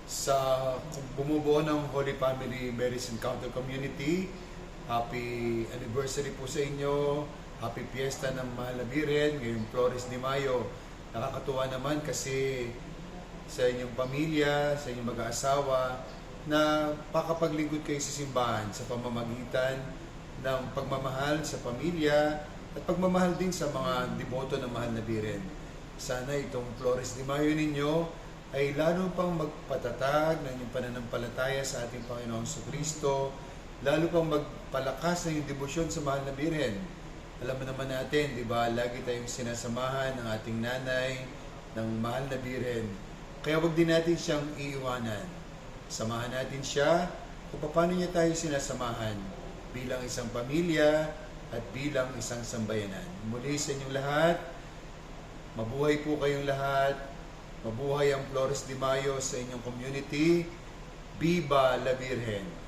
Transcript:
sa bumubuo ng Holy Family Mary's Encounter Community. Happy anniversary po sa inyo. Happy Fiesta ng Mahal na Birhen, ngayong Flores de Mayo. Nakakatuwa naman kasi sa inyong pamilya, sa inyong mag-aasawa, na pakapaglingkod kayo sa simbahan sa pamamagitan ng pagmamahal sa pamilya at pagmamahal din sa mga deboto ng Mahal na Birhen. Sana itong Flores de Mayo ninyo ay lalo pang magpatatag ng inyong pananampalataya sa ating Panginoong Kristo, lalo pang magpalakas ng inyong debosyon sa Mahal na Birhen. Alam mo naman natin, di ba, lagi tayong sinasamahan ng ating nanay, ng Mahal na Birhen. Kaya wag din natin siyang iiwanan. Samahan natin siya kung paano niya tayo sinasamahan bilang isang pamilya at bilang isang sambayanan. Muli sa inyong lahat, mabuhay po kayong lahat. Mabuhay ang Flores de Mayo sa inyong community. Viva la Virgen!